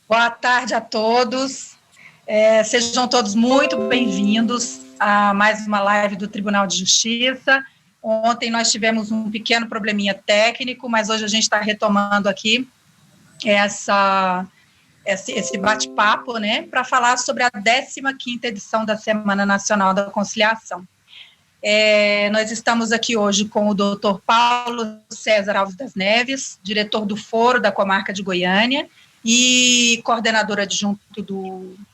Boa tarde a todos. Sejam todos muito bem-vindos a mais uma live do Tribunal de Justiça. Ontem nós tivemos um pequeno probleminha técnico, mas hoje a gente está retomando aqui esse bate-papo, né, para falar sobre a 15ª edição da Semana Nacional da Conciliação. Nós estamos aqui hoje com o doutor Paulo César Alves das Neves, diretor do Foro da Comarca de Goiânia, e coordenador adjunto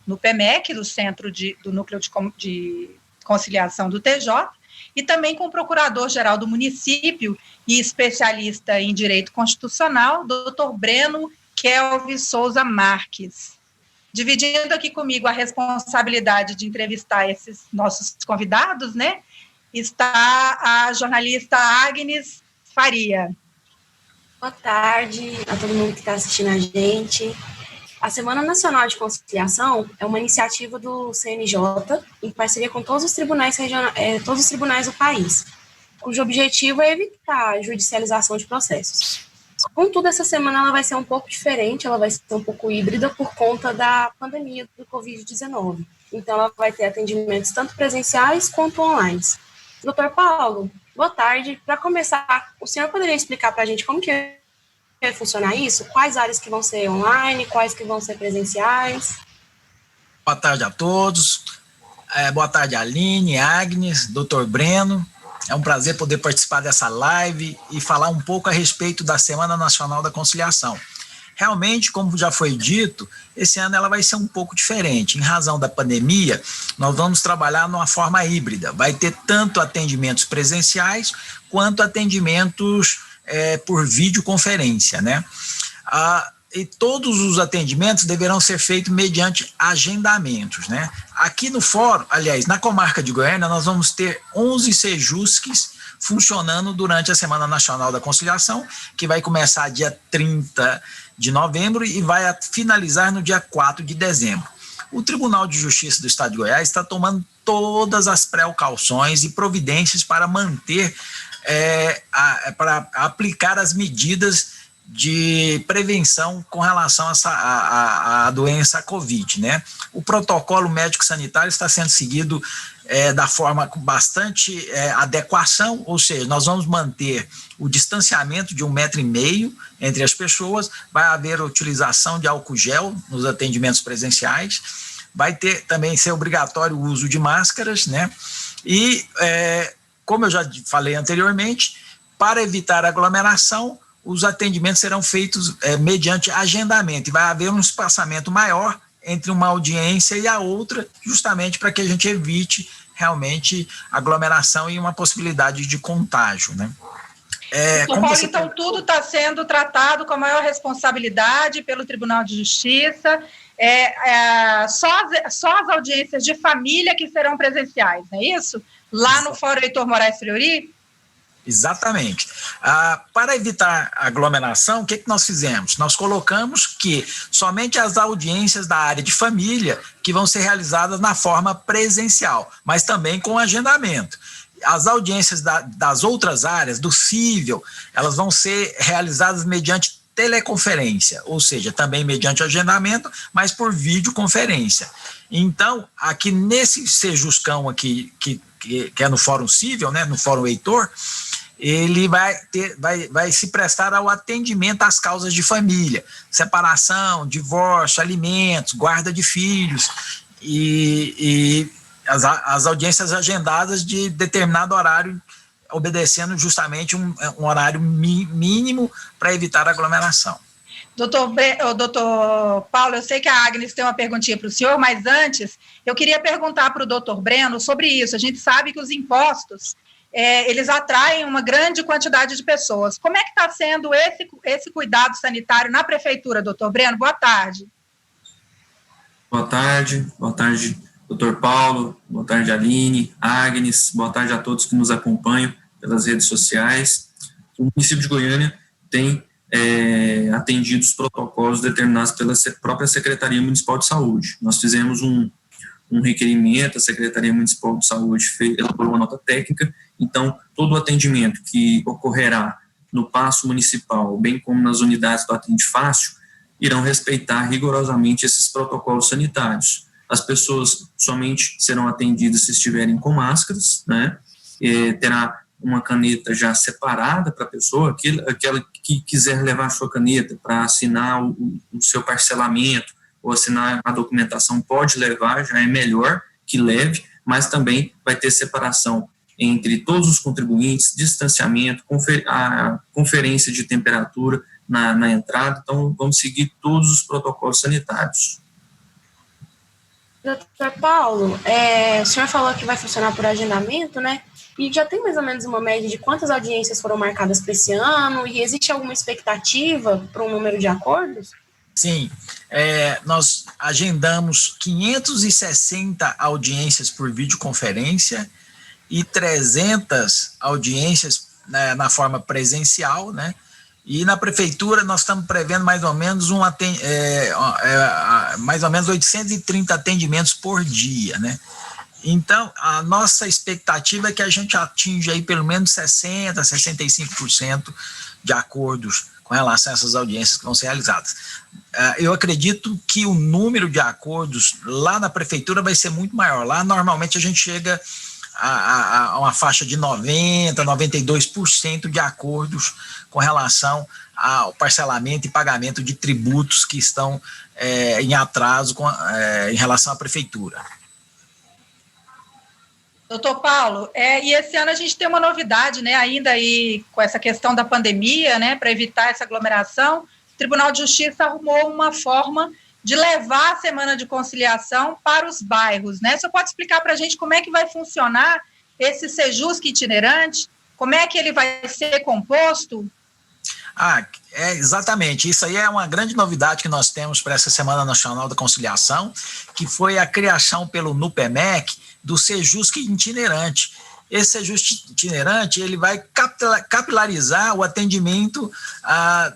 no PEMEC, do Centro do Núcleo de Conciliação do TJ, e também com o procurador-geral do município e especialista em direito constitucional, doutor Breno Kelvis Souza Marques. Dividindo aqui comigo a responsabilidade de entrevistar esses nossos convidados, né, está a jornalista Agnes Faria. Boa tarde a todo mundo que está assistindo a gente. A Semana Nacional de Conciliação é uma iniciativa do CNJ, em parceria com todos os tribunais do país, cujo objetivo é evitar a judicialização de processos. Contudo, essa semana ela vai ser um pouco diferente, ela vai ser um pouco híbrida por conta da pandemia do Covid-19. Então, ela vai ter atendimentos tanto presenciais quanto online. Doutor Paulo, boa tarde. Para começar, o senhor poderia explicar para a gente como que vai funcionar isso? Quais áreas que vão ser online, quais que vão ser presenciais? Boa tarde a todos. Boa tarde, Aline, Agnes, doutor Breno. É um prazer poder participar dessa live e falar um pouco a respeito da Semana Nacional da Conciliação. Realmente, como já foi dito, esse ano ela vai ser um pouco diferente. Em razão da pandemia, nós vamos trabalhar numa forma híbrida. Vai ter tanto atendimentos presenciais quanto atendimentos por videoconferência, né? E todos os atendimentos deverão ser feitos mediante agendamentos, né? Aqui no fórum, aliás, na comarca de Goiânia, nós vamos ter 11 sejusques funcionando durante a Semana Nacional da Conciliação, que vai começar dia 30 de novembro e vai finalizar no dia 4 de dezembro. O Tribunal de Justiça do Estado de Goiás está tomando todas as precauções e providências para manter, para aplicar as medidas de prevenção com relação à doença Covid, né? O protocolo médico-sanitário está sendo seguido da forma com bastante adequação, ou seja, nós vamos manter o distanciamento de 1,5 m entre as pessoas, vai haver a utilização de álcool gel nos atendimentos presenciais, vai também ser obrigatório o uso de máscaras, né? E, como eu já falei anteriormente, para evitar aglomeração, os atendimentos serão feitos mediante agendamento, e vai haver um espaçamento maior entre uma audiência e a outra, justamente para que a gente evite realmente aglomeração e uma possibilidade de contágio, né? Paulo, então tudo está sendo tratado com a maior responsabilidade pelo Tribunal de Justiça, só as audiências de família que serão presenciais, não é isso? Lá no Fórum Heitor Moraes Fleury? Exatamente. Para evitar aglomeração, o que nós fizemos? Nós colocamos que somente as audiências da área de família que vão ser realizadas na forma presencial, mas também com agendamento. As audiências das outras áreas, do cível, elas vão ser realizadas mediante teleconferência, ou seja, também mediante agendamento, mas por videoconferência. Então, aqui nesse sejuscão aqui, que é no Fórum Cível, né, no Fórum Heitor, ele vai se prestar ao atendimento às causas de família, separação, divórcio, alimentos, guarda de filhos e as audiências agendadas de determinado horário, obedecendo justamente um horário mínimo para evitar aglomeração. Doutor Paulo, eu sei que a Agnes tem uma perguntinha para o senhor, mas antes eu queria perguntar para o doutor Breno sobre isso. A gente sabe que os impostos, eles atraem uma grande quantidade de pessoas. Como é que está sendo esse cuidado sanitário na prefeitura, doutor Breno? Boa tarde. Boa tarde, doutor Paulo, boa tarde, Aline, Agnes, boa tarde a todos que nos acompanham pelas redes sociais. O município de Goiânia tem atendido os protocolos determinados pela própria Secretaria Municipal de Saúde. Nós fizemos um requerimento, a Secretaria Municipal de Saúde elaborou uma nota técnica, então todo o atendimento que ocorrerá no Paço Municipal, bem como nas unidades do Atende Fácil, irão respeitar rigorosamente esses protocolos sanitários. As pessoas somente serão atendidas se estiverem com máscaras, né? Terá uma caneta já separada para a pessoa, aquela que quiser levar a sua caneta para assinar o seu parcelamento ou assinar a documentação, pode levar, já é melhor que leve, mas também vai ter separação entre todos os contribuintes, distanciamento, a conferência de temperatura na entrada. Então, vamos seguir todos os protocolos sanitários. Doutor Paulo, o senhor falou que vai funcionar por agendamento, né? E já tem mais ou menos uma média de quantas audiências foram marcadas para esse ano? E existe alguma expectativa para um número de acordos? Sim, nós agendamos 560 audiências por videoconferência e 300 audiências, né, na forma presencial, né? E na prefeitura nós estamos prevendo mais ou menos mais ou menos 830 atendimentos por dia, né? Então, a nossa expectativa é que a gente atinja aí pelo menos 60%, 65% de acordos com relação a essas audiências que vão ser realizadas. Eu acredito que o número de acordos lá na prefeitura vai ser muito maior. Lá, normalmente, a gente chega a uma faixa de 90%, 92% de acordos com relação ao parcelamento e pagamento de tributos que estão em atraso em relação à prefeitura. Doutor Paulo, e esse ano a gente tem uma novidade, né, ainda aí com essa questão da pandemia, né, para evitar essa aglomeração, o Tribunal de Justiça arrumou uma forma de levar a Semana de Conciliação para os bairros, né? Você pode explicar para a gente como é que vai funcionar esse Sejusc itinerante? Como é que ele vai ser composto? Exatamente, isso aí é uma grande novidade que nós temos para essa Semana Nacional da Conciliação, que foi a criação pelo NUPEMEC do Sejusc itinerante. Esse Sejusc itinerante, ele vai capilarizar o atendimento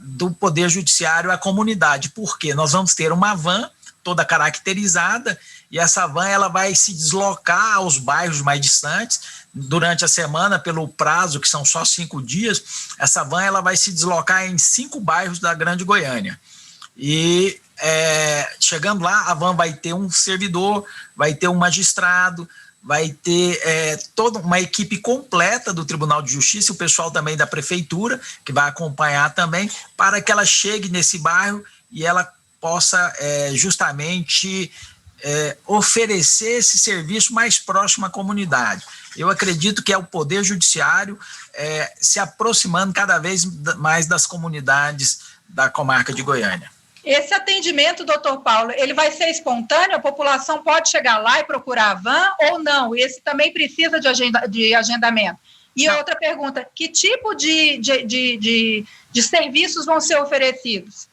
do Poder Judiciário à comunidade, porque nós vamos ter uma van toda caracterizada, e essa van ela vai se deslocar aos bairros mais distantes. Durante a semana, pelo prazo, que são só 5 dias, essa van ela vai se deslocar em 5 bairros da Grande Goiânia. E chegando lá, a van vai ter um servidor, vai ter um magistrado, vai ter toda uma equipe completa do Tribunal de Justiça, o pessoal também da Prefeitura, que vai acompanhar também, para que ela chegue nesse bairro e ela possa justamente oferecer esse serviço mais próximo à comunidade. Eu acredito que é o Poder Judiciário se aproximando cada vez mais das comunidades da comarca de Goiânia. Esse atendimento, doutor Paulo, ele vai ser espontâneo? A população pode chegar lá e procurar a van ou não? Esse também precisa de agendamento. E não. Outra pergunta, que tipo de serviços vão ser oferecidos?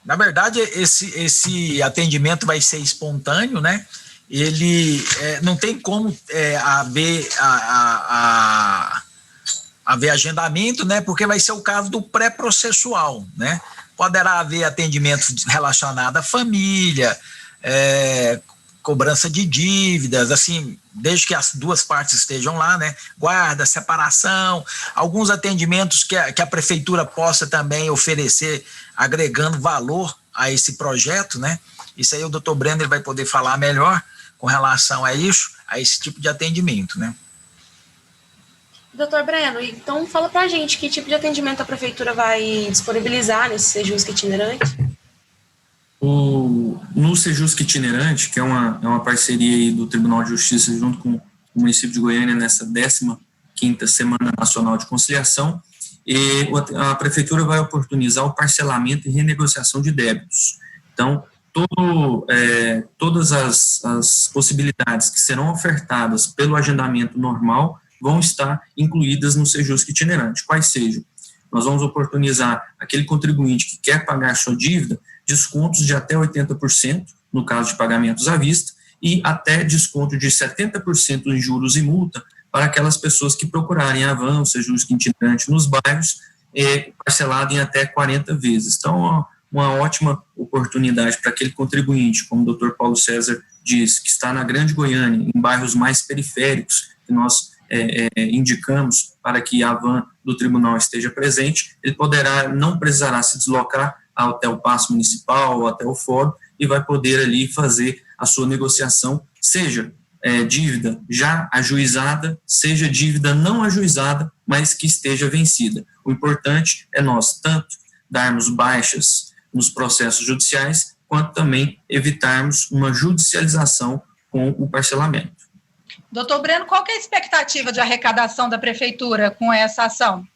Na verdade, esse atendimento vai ser espontâneo, né? Ele não tem como haver agendamento, né? Porque vai ser o caso do pré-processual, né? Poderá haver atendimento relacionado à família, cobrança de dívidas, assim, desde que as duas partes estejam lá, né? Guarda, separação, alguns atendimentos que a prefeitura possa também oferecer, agregando valor a esse projeto, né? Isso aí o doutor Breno ele vai poder falar melhor com relação a isso, a esse tipo de atendimento, né? Doutor Breno, então fala pra gente que tipo de atendimento a prefeitura vai disponibilizar nesse Sejusc itinerante? No Sejusc itinerante, que é uma parceria aí do Tribunal de Justiça junto com o município de Goiânia nessa 15ª Semana Nacional de Conciliação, e a prefeitura vai oportunizar o parcelamento e renegociação de débitos. Então, todas as possibilidades que serão ofertadas pelo agendamento normal vão estar incluídas no Sejusc itinerante. Quais sejam? Nós vamos oportunizar aquele contribuinte que quer pagar sua dívida, descontos de até 80% no caso de pagamentos à vista e até desconto de 70% em juros e multa para aquelas pessoas que procurarem a van, o Sejusc itinerante nos bairros, parcelado em até 40 vezes. Então, uma ótima oportunidade para aquele contribuinte, como o Dr. Paulo César diz, que está na Grande Goiânia, em bairros mais periféricos, que nós indicamos para que a van do tribunal esteja presente, ele não precisará se deslocar até o paço municipal, até o fórum, e vai poder ali fazer a sua negociação, seja dívida já ajuizada, seja dívida não ajuizada, mas que esteja vencida. O importante é nós tanto darmos baixas nos processos judiciais, quanto também evitarmos uma judicialização com o parcelamento. Doutor Breno, qual que é a expectativa de arrecadação da Prefeitura com essa ação?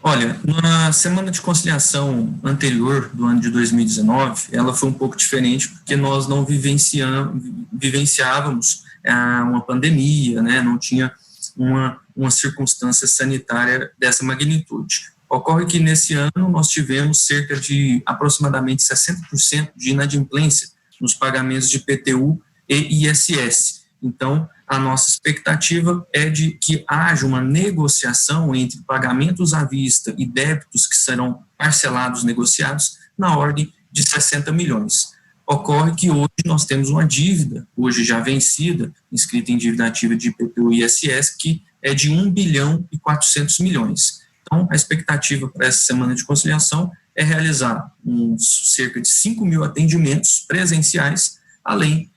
Olha, na semana de conciliação anterior, do ano de 2019, ela foi um pouco diferente, porque nós não vivenciávamos uma pandemia, né? Não tinha uma circunstância sanitária dessa magnitude. Ocorre que nesse ano nós tivemos cerca de aproximadamente 60% de inadimplência nos pagamentos de IPTU e ISS. Então, a nossa expectativa é de que haja uma negociação entre pagamentos à vista e débitos que serão parcelados, negociados, na ordem de 60 milhões. Ocorre que hoje nós temos uma dívida, hoje já vencida, inscrita em dívida ativa de IPTU e ISS, que é de 1 bilhão e 400 milhões. Então, a expectativa para essa semana de conciliação é realizar cerca de 5 mil atendimentos presenciais, além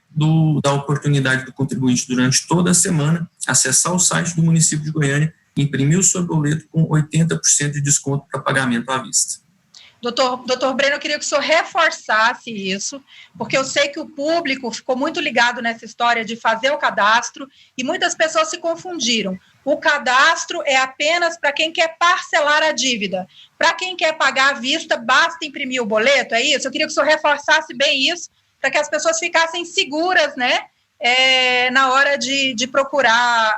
da oportunidade do contribuinte durante toda a semana acessar o site do município de Goiânia e imprimir o seu boleto com 80% de desconto para pagamento à vista. Doutor Breno, eu queria que o senhor reforçasse isso, porque eu sei que o público ficou muito ligado nessa história de fazer o cadastro e muitas pessoas se confundiram. O cadastro é apenas para quem quer parcelar a dívida. Para quem quer pagar à vista, basta imprimir o boleto, é isso? Eu queria que o senhor reforçasse bem isso, para que as pessoas ficassem seguras, né, na hora de procurar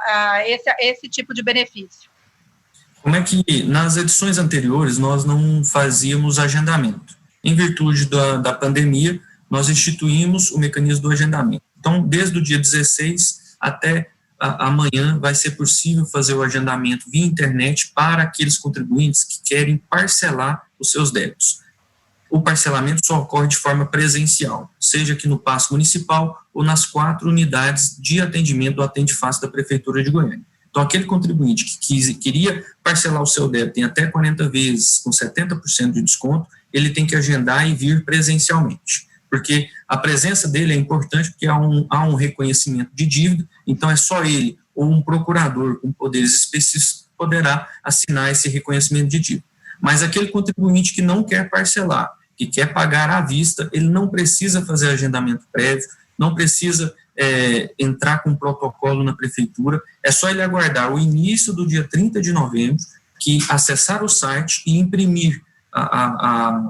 esse tipo de benefício. Como é que nas edições anteriores nós não fazíamos agendamento? Em virtude da pandemia, nós instituímos o mecanismo do agendamento. Então, desde o dia 16 até amanhã vai ser possível fazer o agendamento via internet para aqueles contribuintes que querem parcelar os seus débitos. O parcelamento só ocorre de forma presencial, seja aqui no Paço Municipal ou nas 4 unidades de atendimento do Atende Fácil da Prefeitura de Goiânia. Então, aquele contribuinte que queria parcelar o seu débito em até 40 vezes, com 70% de desconto, ele tem que agendar e vir presencialmente, porque a presença dele é importante, porque há um reconhecimento de dívida, então é só ele ou um procurador com poderes específicos poderá assinar esse reconhecimento de dívida. Mas aquele contribuinte que não quer parcelar, que quer pagar à vista, ele não precisa fazer agendamento prévio, não precisa entrar com protocolo na prefeitura, é só ele aguardar o início do dia 30 de novembro, que acessar o site e imprimir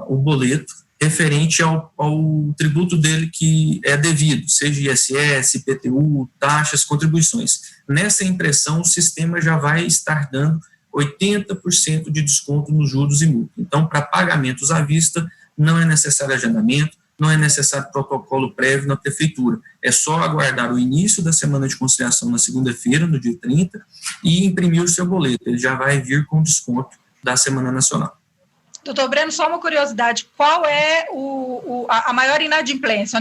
o boleto referente ao tributo dele que é devido, seja ISS, IPTU, taxas, contribuições. Nessa impressão, o sistema já vai estar dando 80% de desconto nos juros e multa. Então, para pagamentos à vista, não é necessário agendamento, não é necessário protocolo prévio na prefeitura. É só aguardar o início da semana de conciliação na segunda-feira, no dia 30, e imprimir o seu boleto. Ele já vai vir com desconto da Semana Nacional. Doutor Breno, só uma curiosidade, qual é a maior inadimplência?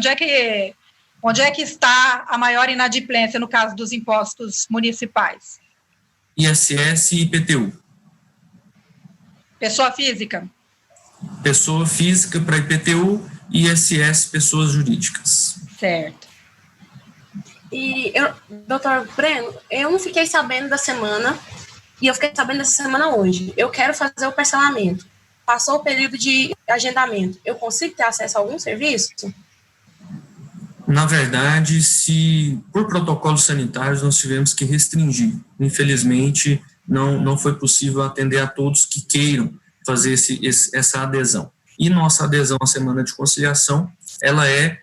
Onde é que está a maior inadimplência no caso dos impostos municipais? ISS e IPTU. Pessoa física? Pessoa física para IPTU e ISS, pessoas jurídicas. Certo. E, doutor Breno, eu não fiquei sabendo da semana, e eu fiquei sabendo dessa semana hoje. Eu quero fazer o parcelamento. Passou o período de agendamento. Eu consigo ter acesso a algum serviço? Na verdade, se por protocolos sanitários nós tivemos que restringir. Infelizmente, não foi possível atender a todos que queiram fazer essa adesão. E nossa adesão à semana de conciliação, ela é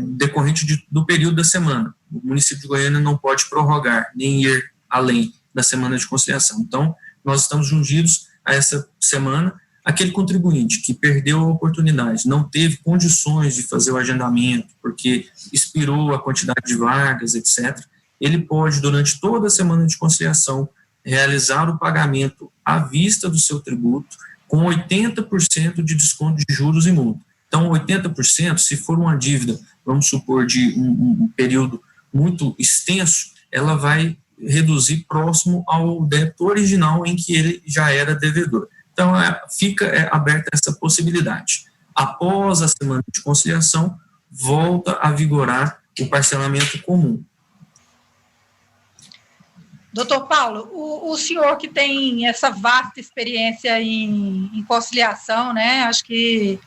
decorrente do período da semana. O município de Goiânia não pode prorrogar, nem ir além da semana de conciliação. Então, nós estamos jungidos a essa semana. Aquele contribuinte que perdeu a oportunidade, não teve condições de fazer o agendamento, porque expirou a quantidade de vagas, etc., ele pode, durante toda a semana de conciliação, realizar o pagamento à vista do seu tributo, com 80% de desconto de juros e multa. Então, 80%, se for uma dívida, vamos supor, de um período muito extenso, ela vai reduzir próximo ao débito original em que ele já era devedor. Então, fica aberta essa possibilidade. Após a semana de conciliação, volta a vigorar o parcelamento comum. Doutor Paulo, o senhor que tem essa vasta experiência em conciliação, né? Acho que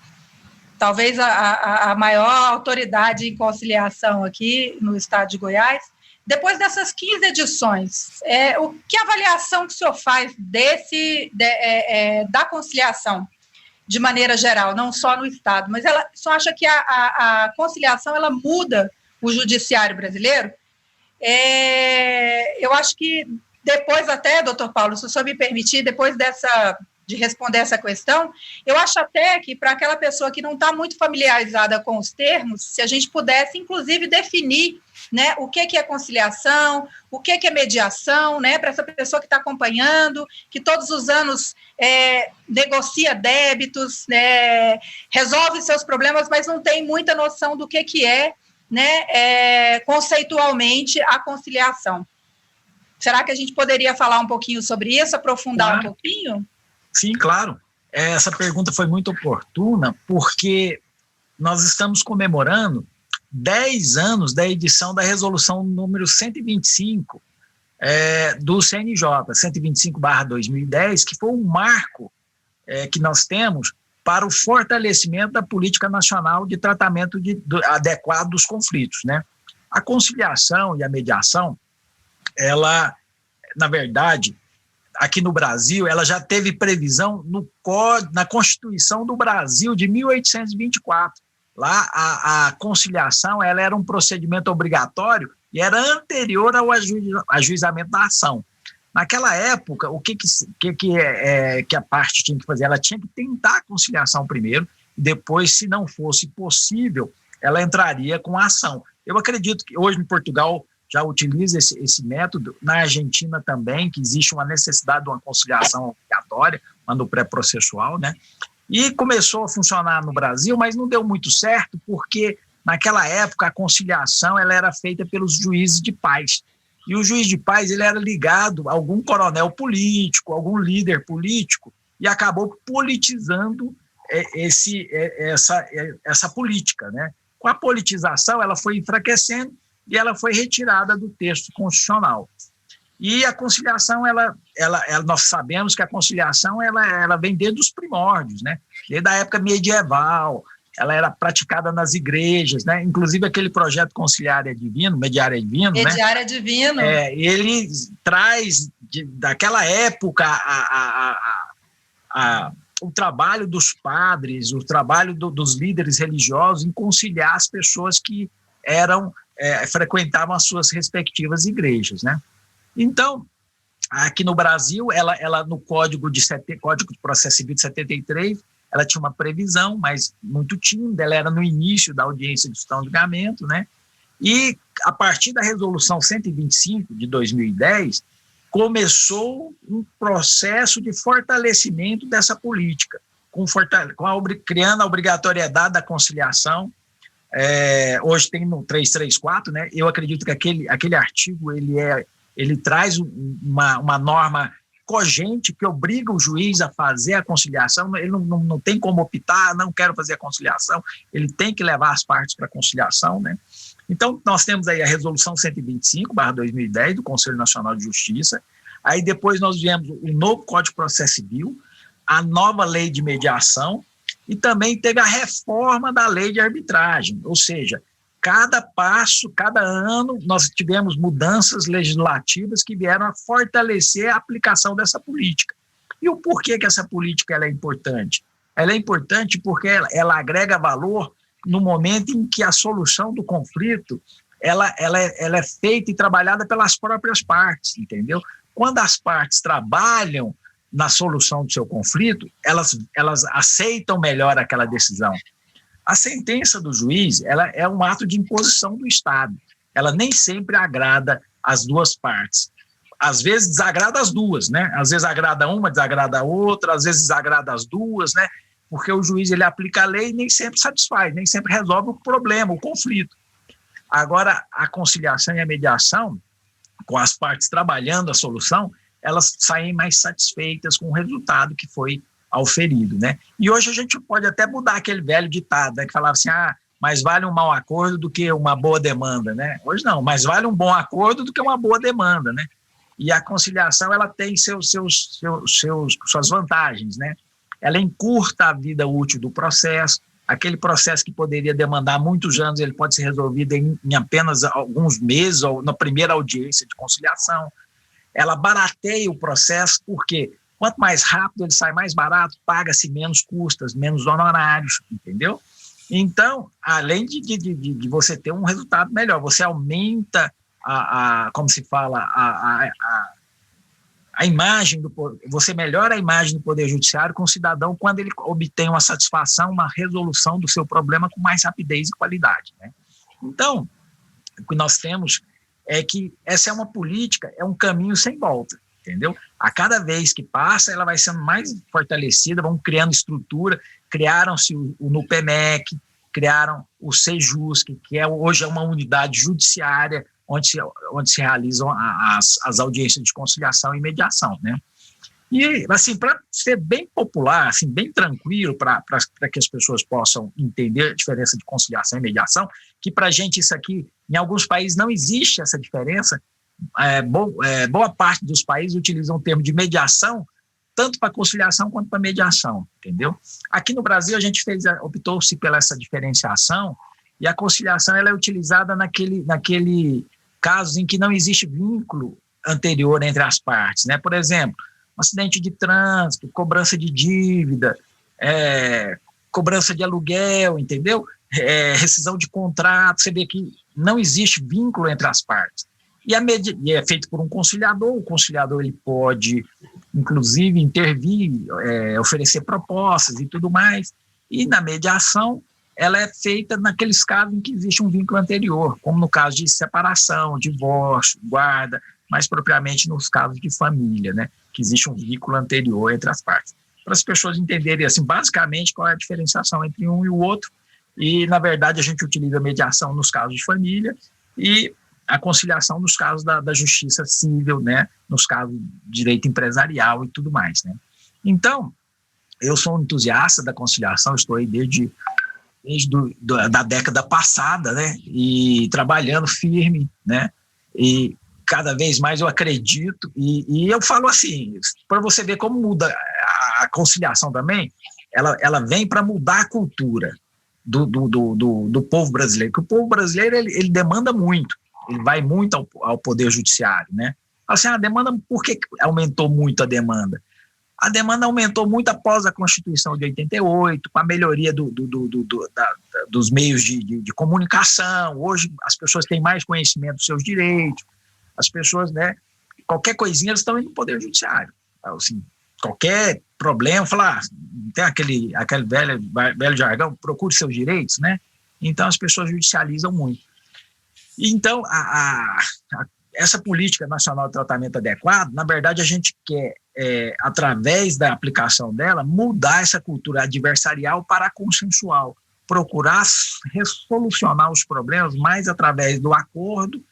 talvez a maior autoridade em conciliação aqui no estado de Goiás. Depois dessas 15 edições, que avaliação que o senhor faz da conciliação, de maneira geral, não só no estado, mas o senhor acha que a conciliação ela muda o judiciário brasileiro? Eu acho que depois até, doutor Paulo, se o senhor me permitir, depois de responder essa questão, eu acho até que para aquela pessoa que não está muito familiarizada com os termos, se a gente pudesse, inclusive, definir, né, o que é conciliação, o que é mediação, né, para essa pessoa que está acompanhando, que todos os anos negocia débitos, né, resolve seus problemas, mas não tem muita noção do que é, né, conceitualmente a conciliação. Será que a gente poderia falar um pouquinho sobre isso, aprofundar um pouquinho? Sim, claro. Essa pergunta foi muito oportuna, porque nós estamos comemorando 10 anos da edição da resolução número 125 do CNJ, 125/2010, que foi um marco que nós temos para o fortalecimento da política nacional de tratamento adequado dos conflitos, né? A conciliação e a mediação, ela, na verdade, aqui no Brasil, ela já teve previsão na Constituição do Brasil de 1824. Lá, a conciliação ela era um procedimento obrigatório e era anterior ao ajuizamento da ação. Naquela época, o que a parte tinha que fazer? Ela tinha que tentar a conciliação primeiro, e depois, se não fosse possível, ela entraria com a ação. Eu acredito que hoje em Portugal já utiliza esse método, na Argentina também, que existe uma necessidade de uma conciliação obrigatória, uma no pré-processual, né? E começou a funcionar no Brasil, mas não deu muito certo, porque naquela época a conciliação ela era feita pelos juízes de paz. E o juiz de paz ele era ligado a algum coronel político, algum líder político, e acabou politizando essa política, né? Com a politização, ela foi enfraquecendo e ela foi retirada do texto constitucional. E a conciliação, nós sabemos que a conciliação ela vem desde os primórdios, né? Desde a época medieval, ela era praticada nas igrejas, né? Inclusive aquele projeto Conciliar é Divino, Mediar é Divino, Mediar é Divino. Ele traz daquela época o trabalho dos padres, o trabalho dos líderes religiosos em conciliar as pessoas que frequentavam as suas respectivas igrejas, né? Então, aqui no Brasil, ela no Código de Processo Civil de 73, ela tinha uma previsão, mas muito tímida, ela era no início da audiência de instrução de julgamento, né? E, a partir da Resolução 125 de 2010, começou um processo de fortalecimento dessa política, criando a obrigatoriedade da conciliação. Hoje tem no 334, né? Eu acredito que aquele artigo ele traz uma norma cogente que obriga o juiz a fazer a conciliação. Ele não tem como optar, não quero fazer a conciliação, ele tem que levar as partes para a conciliação, né? Então, nós temos aí a Resolução 125/2010 do Conselho Nacional de Justiça, aí depois nós viemos o novo Código de Processo Civil, a nova Lei de Mediação, e também teve a reforma da Lei de Arbitragem, ou seja, cada ano, nós tivemos mudanças legislativas que vieram a fortalecer a aplicação dessa política. E o porquê que essa política ela é importante? Ela é importante porque ela agrega valor no momento em que a solução do conflito ela é feita e trabalhada pelas próprias partes, entendeu? Quando as partes trabalham na solução do seu conflito, elas aceitam melhor aquela decisão. A sentença do juiz ela é um ato de imposição do Estado. Ela nem sempre agrada as duas partes. Às vezes desagrada as duas, né? Às vezes agrada uma, desagrada a outra, às vezes desagrada as duas, né? Porque o juiz ele aplica a lei e nem sempre satisfaz, nem sempre resolve o problema, o conflito. Agora, a conciliação e a mediação, com as partes trabalhando a solução, elas saem mais satisfeitas com o resultado que foi ao ferido, né? E hoje a gente pode até mudar aquele velho ditado, né, que falava assim, mais vale um mau acordo do que uma boa demanda, né? Hoje não, mais vale um bom acordo do que uma boa demanda, né? E a conciliação, ela tem suas vantagens, né? Ela encurta a vida útil do processo, aquele processo que poderia demandar muitos anos, ele pode ser resolvido em apenas alguns meses, ou na primeira audiência de conciliação. Ela barateia o processo, porque quanto mais rápido ele sai mais barato, paga-se menos custas, menos honorários, entendeu? Então, além de você ter um resultado melhor, você aumenta como se fala, a imagem você melhora a imagem do Poder Judiciário com o cidadão quando ele obtém uma satisfação, uma resolução do seu problema com mais rapidez e qualidade, né? Então, o que nós temos é que essa é uma política, é um caminho sem volta, entendeu? A cada vez que passa, ela vai sendo mais fortalecida, vão criando estrutura, criaram-se o NUPEMEC, criaram o SEJUSC, que hoje é uma unidade judiciária, onde se realizam as audiências de conciliação e mediação, né? E, assim, para ser bem popular, assim, bem tranquilo, para que as pessoas possam entender a diferença de conciliação e mediação, que para a gente isso aqui, em alguns países não existe essa diferença, boa parte dos países utilizam o termo de mediação, tanto para conciliação quanto para mediação, entendeu? Aqui no Brasil a gente optou-se pela essa diferenciação, e a conciliação ela é utilizada naquele casos em que não existe vínculo anterior entre as partes, né? Por exemplo, um acidente de trânsito, cobrança de dívida, cobrança de aluguel, entendeu? Rescisão de contrato, você vê que não existe vínculo entre as partes. E é feito por um conciliador, o conciliador ele pode, inclusive, intervir, oferecer propostas e tudo mais, e na mediação ela é feita naqueles casos em que existe um vínculo anterior, como no caso de separação, divórcio, guarda, mais propriamente nos casos de família, né, que existe um vínculo anterior entre as partes. Para as pessoas entenderem, assim, basicamente, qual é a diferenciação entre um e o outro, e, na verdade, a gente utiliza a mediação nos casos de família e a conciliação nos casos da justiça civil, né, nos casos de direito empresarial e tudo mais, né. Então, eu sou um entusiasta da conciliação, estou aí desde da década passada, né, e trabalhando firme, né, e cada vez mais eu acredito, e eu falo assim, para você ver como muda a conciliação também, ela vem para mudar a cultura do povo brasileiro, porque o povo brasileiro ele demanda muito, ele vai muito ao Poder Judiciário, né, assim, a demanda, por que aumentou muito a demanda? A demanda aumentou muito após a Constituição de 88, com a melhoria dos meios de comunicação. Hoje as pessoas têm mais conhecimento dos seus direitos, as pessoas, né, qualquer coisinha eles estão indo no Poder Judiciário. Assim, qualquer problema, falar, tem aquele velho jargão, procure seus direitos, né? Então as pessoas judicializam muito. Então, essa política nacional de tratamento adequado, na verdade, a gente quer, através da aplicação dela, mudar essa cultura adversarial para a consensual, procurar resolucionar os problemas mais através do acordo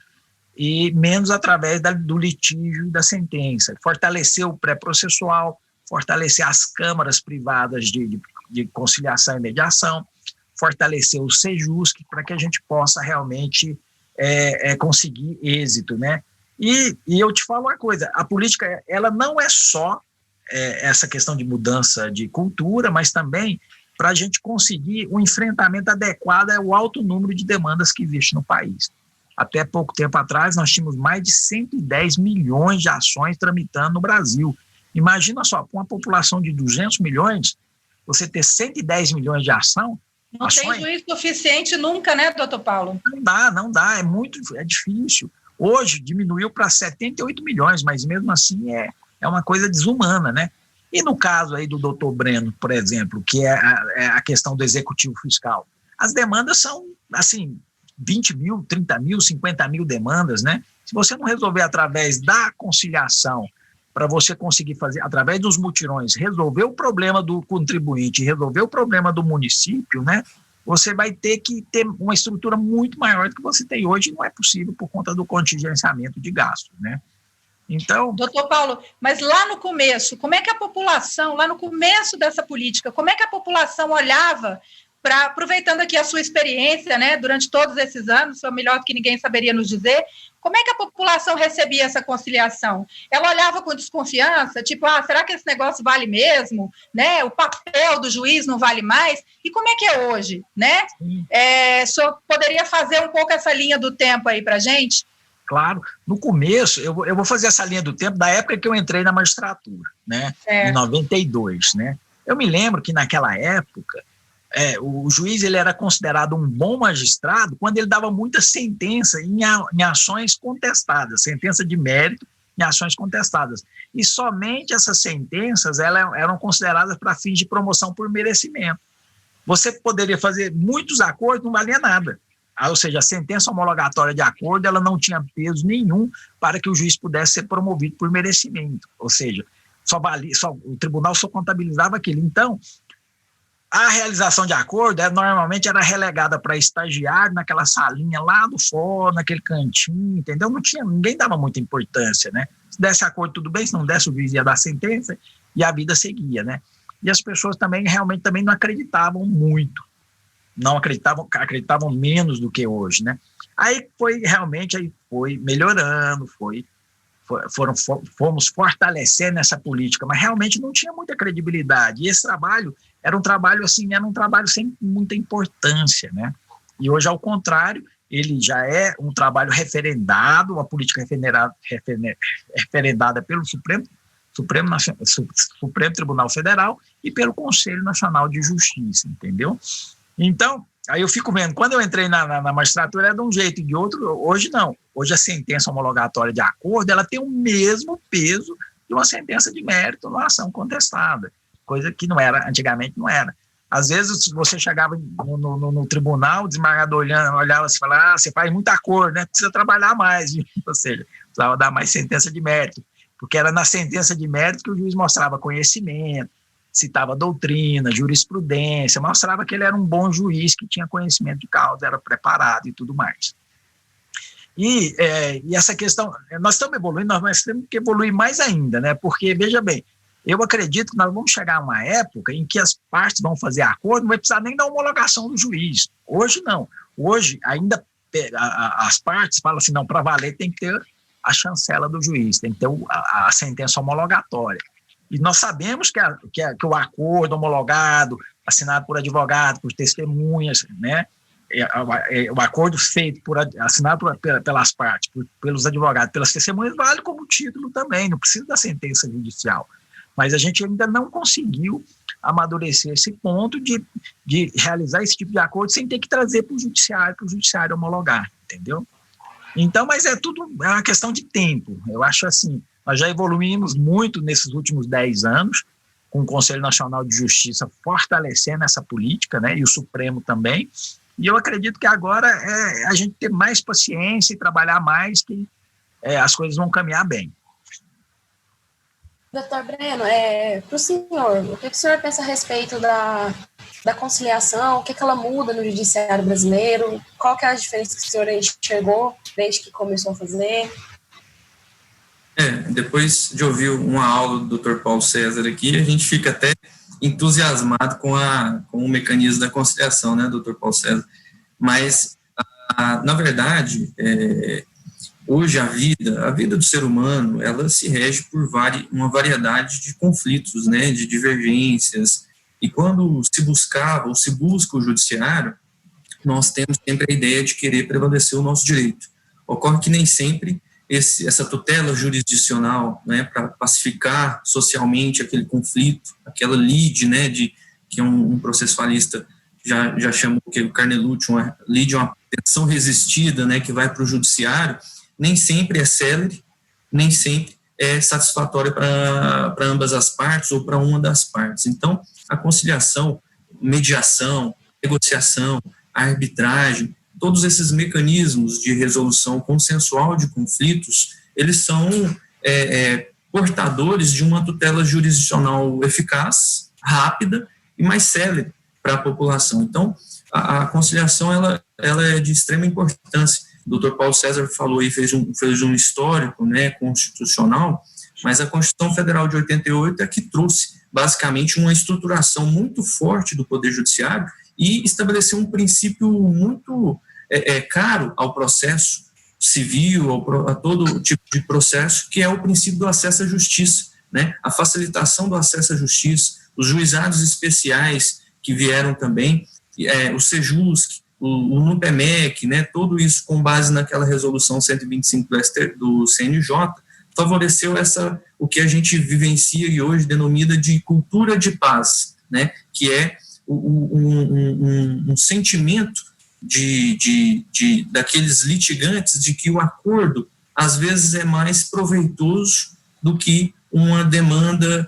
e menos através do litígio e da sentença, fortalecer o pré-processual, fortalecer as câmaras privadas de conciliação e mediação, fortalecer o SEJUSC para que a gente possa realmente conseguir êxito, né? E eu te falo uma coisa, a política ela não é só essa questão de mudança de cultura, mas também para a gente conseguir um enfrentamento adequado ao alto número de demandas que existe no país. Até pouco tempo atrás, nós tínhamos mais de 110 milhões de ações tramitando no Brasil. Imagina só, com uma população de 200 milhões, você ter 110 milhões de ação. Não tem juiz suficiente nunca, né, doutor Paulo? Não dá, é difícil. Hoje diminuiu para 78 milhões, mas mesmo assim é uma coisa desumana, né? E no caso aí do doutor Breno, por exemplo, que é a questão do executivo fiscal, as demandas são, assim, 20 mil, 30 mil, 50 mil demandas, né? Se você não resolver através da conciliação, para você conseguir fazer, através dos mutirões, resolver o problema do contribuinte, resolver o problema do município, né? Você vai ter que ter uma estrutura muito maior do que você tem hoje, e não é possível por conta do contingenciamento de gastos, né? Então... Doutor Paulo, mas lá no começo, como é que a população, lá no começo dessa política, como é que a população olhava para, aproveitando aqui a sua experiência, né, durante todos esses anos, o melhor que ninguém saberia nos dizer, como é que a população recebia essa conciliação? Ela olhava com desconfiança, tipo, será que esse negócio vale mesmo? Né? O papel do juiz não vale mais? E como é que é hoje? Né? O senhor poderia fazer um pouco essa linha do tempo aí para a gente? Claro, no começo, eu vou fazer essa linha do tempo da época que eu entrei na magistratura, né? Em 92, né? Eu me lembro que naquela época, o juiz ele era considerado um bom magistrado quando ele dava muita sentença em ações contestadas, sentença de mérito em ações contestadas. E somente essas sentenças eram consideradas para fins de promoção por merecimento. Você poderia fazer muitos acordos, não valia nada. Ou seja, a sentença homologatória de acordo ela não tinha peso nenhum para que o juiz pudesse ser promovido por merecimento. Ou seja, o tribunal só contabilizava aquilo. Então, a realização de acordo normalmente era relegada para estagiário naquela salinha lá do fora, naquele cantinho, entendeu? Ninguém dava muita importância, né? Se desse acordo, tudo bem, se não desse, o juiz ia dar sentença e a vida seguia, né? E as pessoas também realmente também não acreditavam muito, não acreditavam menos do que hoje, né? Aí foi melhorando, fomos fortalecendo essa política, mas realmente não tinha muita credibilidade. E esse trabalho era um trabalho sem muita importância, né? E hoje, ao contrário, ele já é um trabalho referendado, a política referendada pelo Supremo Tribunal Federal e pelo Conselho Nacional de Justiça, entendeu? Então, aí eu fico vendo, quando eu entrei na magistratura era de um jeito e de outro, hoje não. Hoje a sentença homologatória de acordo, ela tem o mesmo peso de uma sentença de mérito numa ação contestada, coisa que não era, antigamente não era. Às vezes você chegava no tribunal, o desembargador olhava assim e falava, você faz muito acordo, né? Precisa trabalhar mais, ou seja, precisava dar mais sentença de mérito, porque era na sentença de mérito que o juiz mostrava conhecimento, citava doutrina, jurisprudência, mostrava que ele era um bom juiz, que tinha conhecimento de causa, era preparado e tudo mais. E essa questão, nós estamos evoluindo, nós temos que evoluir mais ainda, né? Porque, veja bem, eu acredito que nós vamos chegar a uma época em que as partes vão fazer acordo, não vai precisar nem da homologação do juiz. Hoje não. Hoje, ainda as partes falam assim, não, para valer tem que ter a chancela do juiz, tem que ter a sentença homologatória. E nós sabemos que o acordo homologado, assinado por advogado, por testemunhas, né? O acordo feito, assinado pelas partes, pelos advogados, pelas testemunhas, vale como título também, não precisa da sentença judicial. Mas a gente ainda não conseguiu amadurecer esse ponto de realizar esse tipo de acordo sem ter que trazer para o judiciário homologar, entendeu? Então, mas é uma questão de tempo. Eu acho assim, nós já evoluímos muito nesses últimos 10 anos, com o Conselho Nacional de Justiça fortalecendo essa política, né, e o Supremo também, e eu acredito que agora a gente ter mais paciência e trabalhar mais, que as coisas vão caminhar bem. Doutor Breno, para o senhor, o que o senhor pensa a respeito da conciliação, o que ela muda no judiciário brasileiro, qual que é a diferença que o senhor enxergou desde que começou a fazer? Depois de ouvir uma aula do Dr. Paulo César aqui, a gente fica até entusiasmado com o mecanismo da conciliação, né, Dr. Paulo César? Mas, na verdade, hoje a vida do ser humano, ela se rege por uma variedade de conflitos, né, de divergências, e quando se buscava ou se busca o judiciário, nós temos sempre a ideia de querer prevalecer o nosso direito. Ocorre que nem sempre essa tutela jurisdicional, né, para pacificar socialmente aquele conflito, aquela lide, né, que um processualista já chamou, que o Carnelucci, uma lide, uma tensão resistida, né, que vai para o judiciário, nem sempre é célere, nem sempre é satisfatória para ambas as partes ou para uma das partes. Então, a conciliação, mediação, negociação, arbitragem, todos esses mecanismos de resolução consensual de conflitos, eles são portadores de uma tutela jurisdicional eficaz, rápida e mais célere para a população. Então, a conciliação ela é de extrema importância. O Dr. Paulo César falou aí, fez um histórico, né, constitucional, mas a Constituição Federal de 88 é que trouxe, basicamente, uma estruturação muito forte do Poder Judiciário e estabeleceu um princípio muito caro ao processo civil, a todo tipo de processo, que é o princípio do acesso à justiça, né? A facilitação do acesso à justiça, os juizados especiais que vieram também, o SEJUSC, o NUPEMEC, né? Tudo isso com base naquela resolução 125 do CNJ, favoreceu o que a gente vivencia e hoje denomina de cultura de paz, né? Que é um sentimento daqueles litigantes de que o acordo, às vezes, é mais proveitoso do que uma demanda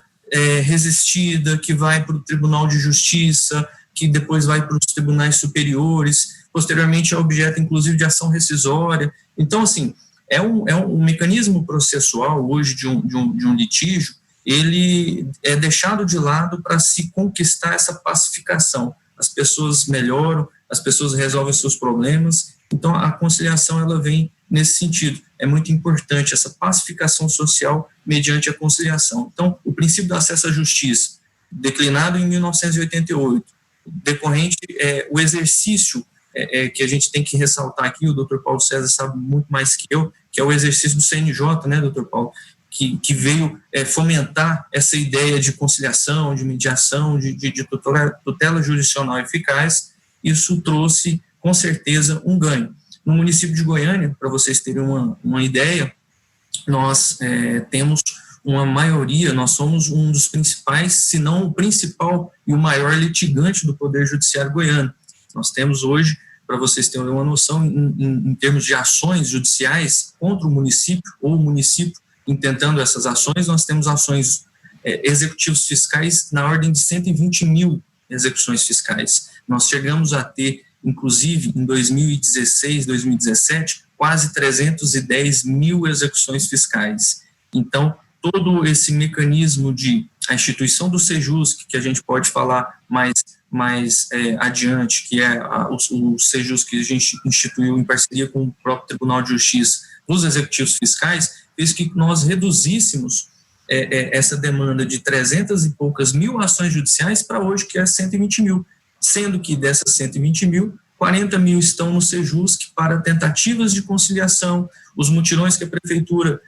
resistida que vai para o Tribunal de Justiça, que depois vai para os tribunais superiores, posteriormente é objeto, inclusive, de ação rescisória. Então, assim, é um mecanismo processual hoje de um litígio, ele é deixado de lado para se conquistar essa pacificação. As pessoas melhoram, as pessoas resolvem seus problemas, então a conciliação ela vem nesse sentido. É muito importante essa pacificação social mediante a conciliação. Então, o princípio do acesso à justiça, declinado em 1988, decorrente o exercício que a gente tem que ressaltar aqui, o Dr. Paulo César sabe muito mais que eu, que é o exercício do CNJ, né, Dr. Paulo, que veio fomentar essa ideia de conciliação, de mediação, de tutela jurisdicional eficaz. Isso trouxe, com certeza, um ganho. No município de Goiânia, para vocês terem uma ideia, nós temos uma maioria, nós somos um dos principais, se não o principal e o maior litigante do Poder Judiciário goiano. Nós temos hoje, para vocês terem uma noção, em termos de ações judiciais contra o município, ou o município intentando essas ações, nós temos ações executivos fiscais na ordem de 120 mil execuções fiscais. Nós chegamos a ter, inclusive, em 2016, 2017, quase 310 mil execuções fiscais. Então, todo esse mecanismo a instituição do SEJUSC, que a gente pode falar mais adiante, que é o SEJUSC que a gente instituiu em parceria com o próprio Tribunal de Justiça, os executivos fiscais, fez que nós reduzíssemos essa demanda de 300 e poucas mil ações judiciais para hoje, que é 120 mil, sendo que dessas 120 mil, 40 mil estão no SEJUSC para tentativas de conciliação, os mutirões que a Prefeitura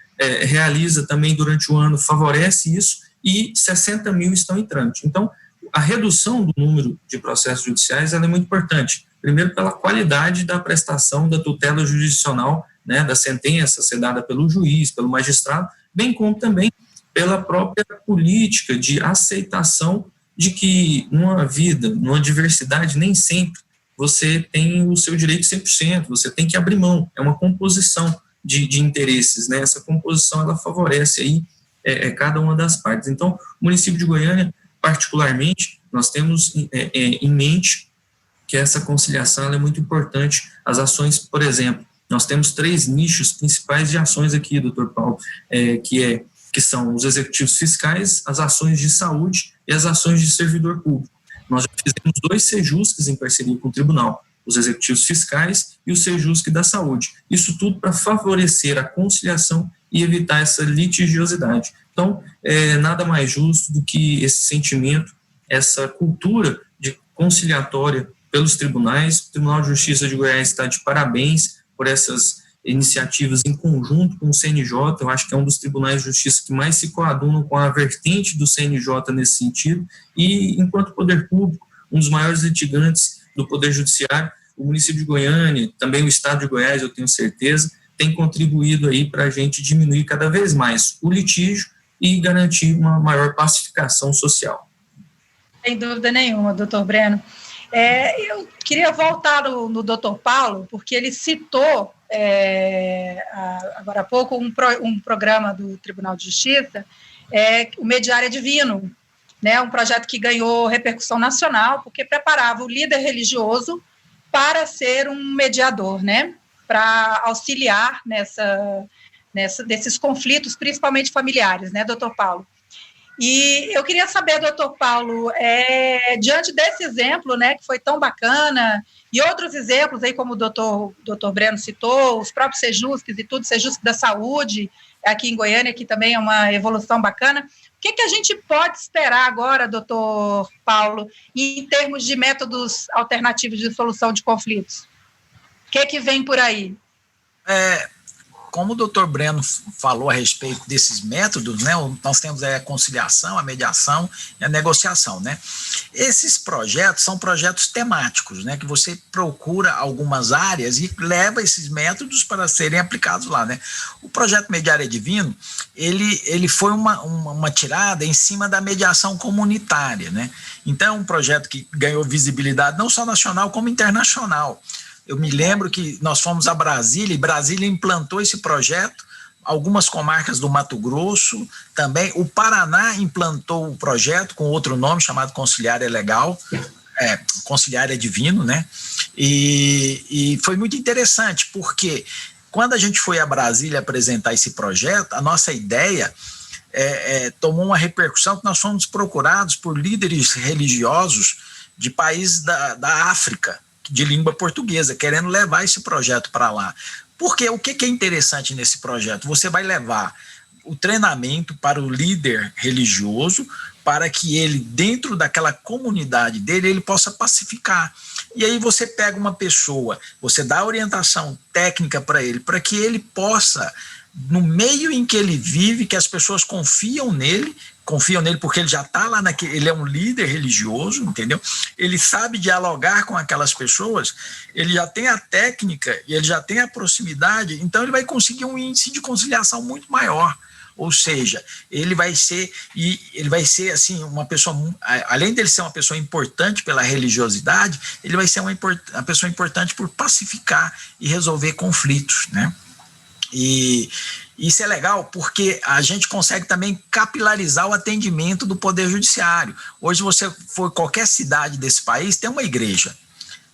realiza também durante o ano favorece isso, e 60 mil estão em trâmite. Então, a redução do número de processos judiciais ela é muito importante, primeiro pela qualidade da prestação da tutela jurisdicional, né, da sentença ser dada pelo juiz, pelo magistrado, bem como também pela própria política de aceitação de que numa vida, numa diversidade, nem sempre você tem o seu direito 100%, você tem que abrir mão, é uma composição de interesses, né? Essa composição ela favorece aí cada uma das partes. Então, o município de Goiânia, particularmente, nós temos em mente que essa conciliação ela é muito importante. As ações, por exemplo, nós temos 3 nichos principais de ações aqui, doutor Paulo, que são os executivos fiscais, as ações de saúde e as ações de servidor público. Nós já fizemos 2 SEJUSCs em parceria com o tribunal, os executivos fiscais e o SEJUSC da saúde. Isso tudo para favorecer a conciliação e evitar essa litigiosidade. Então, nada mais justo do que esse sentimento, essa cultura de conciliatória pelos tribunais. O Tribunal de Justiça de Goiás está de parabéns por essas iniciativas em conjunto com o CNJ. Eu acho que é um dos tribunais de justiça que mais se coadunam com a vertente do CNJ nesse sentido. E, enquanto poder público, um dos maiores litigantes do Poder Judiciário, o município de Goiânia, também o estado de Goiás, eu tenho certeza, tem contribuído aí para a gente diminuir cada vez mais o litígio e garantir uma maior pacificação social. Sem dúvida nenhuma, doutor Breno. Eu queria voltar no doutor Paulo, porque ele citou agora há pouco um programa do Tribunal de Justiça, o Mediária Divino, né, um projeto que ganhou repercussão nacional, porque preparava o líder religioso para ser um mediador, né, para auxiliar desses conflitos, principalmente familiares, né, doutor Paulo? E eu queria saber, doutor Paulo, diante desse exemplo, né, que foi tão bacana, e outros exemplos aí, como o doutor Breno citou, os próprios Sejusques e tudo, Sejusque da Saúde, aqui em Goiânia, que também é uma evolução bacana. O que a gente pode esperar agora, doutor Paulo, em termos de métodos alternativos de solução de conflitos? O que vem por aí? Como o doutor Breno falou a respeito desses métodos, né, nós temos a conciliação, a mediação e a negociação, né? Esses projetos são projetos temáticos, né, que você procura algumas áreas e leva esses métodos para serem aplicados lá, né? O projeto Mediar é Divino, ele foi uma tirada em cima da mediação comunitária, né? Então, é um projeto que ganhou visibilidade não só nacional, como internacional. Eu me lembro que nós fomos a Brasília, e Brasília implantou esse projeto, algumas comarcas do Mato Grosso também. O Paraná implantou o projeto com outro nome, chamado Conciliar é Legal, Conciliar é Divino, né? E foi muito interessante, porque quando a gente foi a Brasília apresentar esse projeto, a nossa ideia tomou uma repercussão que nós fomos procurados por líderes religiosos de países da África, de língua portuguesa, querendo levar esse projeto para lá. Porque o que é interessante nesse projeto? Você vai levar o treinamento para o líder religioso, para que ele, dentro daquela comunidade dele, ele possa pacificar. E aí você pega uma pessoa, você dá orientação técnica para ele, para que ele possa, no meio em que ele vive, que as pessoas confiam nele porque ele já está lá, ele é um líder religioso, entendeu? Ele sabe dialogar com aquelas pessoas, ele já tem a técnica e ele já tem a proximidade, então ele vai conseguir um índice de conciliação muito maior. Ou seja, ele vai ser assim, uma pessoa, além dele ser uma pessoa importante pela religiosidade, ele vai ser uma pessoa importante por pacificar e resolver conflitos, né? E isso é legal porque a gente consegue também capilarizar o atendimento do Poder Judiciário. Hoje, você for em qualquer cidade desse país, tem uma igreja.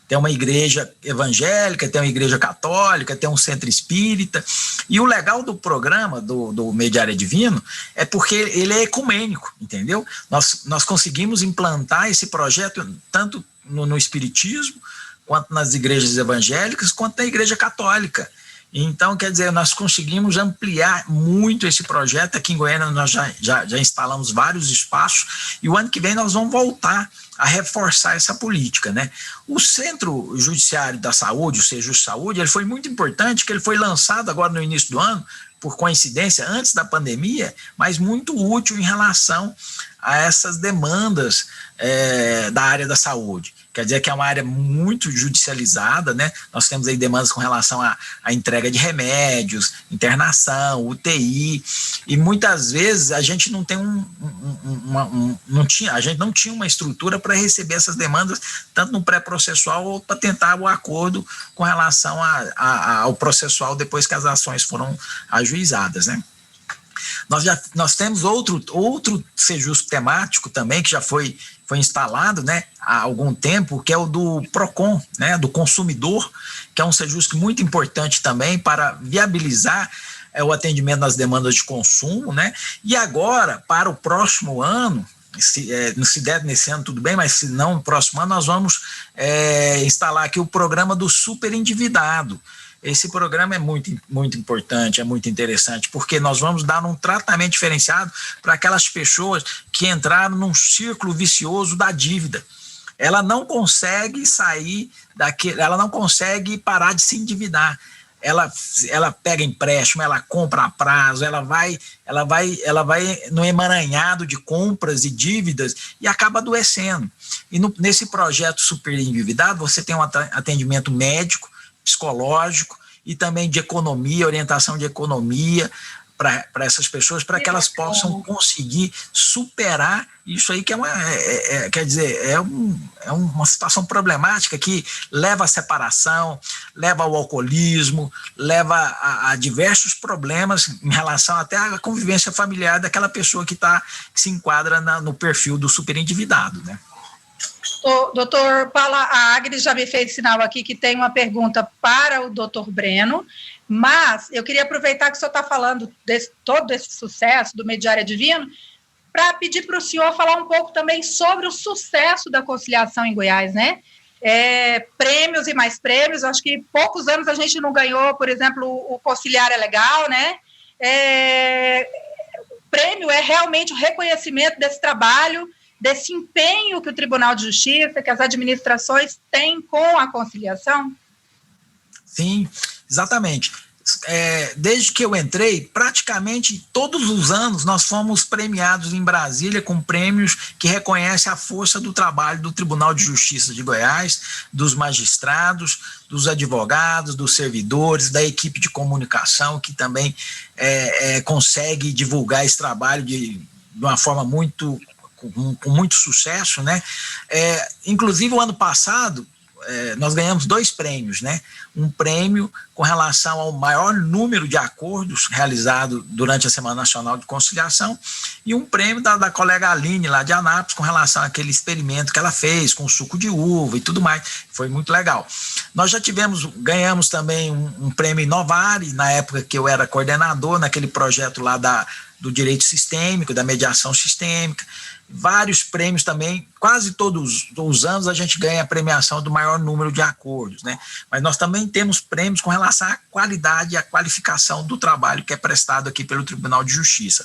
Tem uma igreja evangélica, tem uma igreja católica, tem um centro espírita. E o legal do programa, do Mediar é Divino, é porque ele é ecumênico, entendeu? Nós conseguimos implantar esse projeto tanto no espiritismo, quanto nas igrejas evangélicas, quanto na igreja católica. Então, quer dizer, nós conseguimos ampliar muito esse projeto. Aqui em Goiânia nós já instalamos vários espaços e o ano que vem nós vamos voltar a reforçar essa política, né? O Centro Judiciário da Saúde, o Sejus Saúde, ele foi muito importante, que ele foi lançado agora no início do ano, por coincidência, antes da pandemia, mas muito útil em relação a essas demandas da área da saúde. Quer dizer que é uma área muito judicializada, né? Nós temos aí demandas com relação à entrega de remédios, internação, UTI, e muitas vezes a gente não tem a gente não tinha uma estrutura para receber essas demandas, tanto no pré-processual ou para tentar o acordo com relação ao processual depois que as ações foram ajuizadas, né? Nós temos outro Sejus temático também, que já foi instalado, né, há algum tempo, que é o do PROCON, né, do consumidor, que é um Sejus muito importante também para viabilizar o atendimento das demandas de consumo, né? E agora, para o próximo ano, se der nesse ano tudo bem, mas se não, no próximo ano nós vamos instalar aqui o programa do superendividado. Esse programa é muito, muito importante, é muito interessante, porque nós vamos dar um tratamento diferenciado para aquelas pessoas que entraram num círculo vicioso da dívida. Ela não consegue sair ela não consegue parar de se endividar. Ela pega empréstimo, ela compra a prazo, ela vai no emaranhado de compras e dívidas e acaba adoecendo. E nesse projeto Superendividado, você tem um atendimento médico, psicológico e também de economia, orientação de economia para essas pessoas, para que elas possam conseguir superar isso aí, que é uma situação problemática que leva à separação, leva ao alcoolismo, leva a diversos problemas em relação até à convivência familiar daquela pessoa que se enquadra no perfil do superendividado, né? Doutor Paulo, a Agnes já me fez sinal aqui que tem uma pergunta para o doutor Breno, mas eu queria aproveitar que o senhor está falando todo esse sucesso do Mediar é Divino, para pedir para o senhor falar um pouco também sobre o sucesso da conciliação em Goiás, né? Prêmios e mais prêmios, acho que poucos anos a gente não ganhou, por exemplo, o Conciliar é Legal, né? Prêmio é realmente o reconhecimento desse trabalho, desse empenho que o Tribunal de Justiça, que as administrações têm com a conciliação? Sim, exatamente. Desde que eu entrei, praticamente todos os anos nós fomos premiados em Brasília com prêmios que reconhecem a força do trabalho do Tribunal de Justiça de Goiás, dos magistrados, dos advogados, dos servidores, da equipe de comunicação, que também consegue divulgar esse trabalho de uma forma com muito sucesso, né? Inclusive, o ano passado, nós ganhamos 2 prêmios, né? Um prêmio com relação ao maior número de acordos realizados durante a Semana Nacional de Conciliação e um prêmio da colega Aline, lá de Anápolis, com relação àquele experimento que ela fez com suco de uva e tudo mais. Foi muito legal. Nós já ganhamos também um prêmio Inovare, na época que eu era coordenador, naquele projeto lá do direito sistêmico, da mediação sistêmica. Vários prêmios também, quase todos os anos a gente ganha a premiação do maior número de acordos, né? Mas nós também temos prêmios com relação à qualidade e à qualificação do trabalho que é prestado aqui pelo Tribunal de Justiça.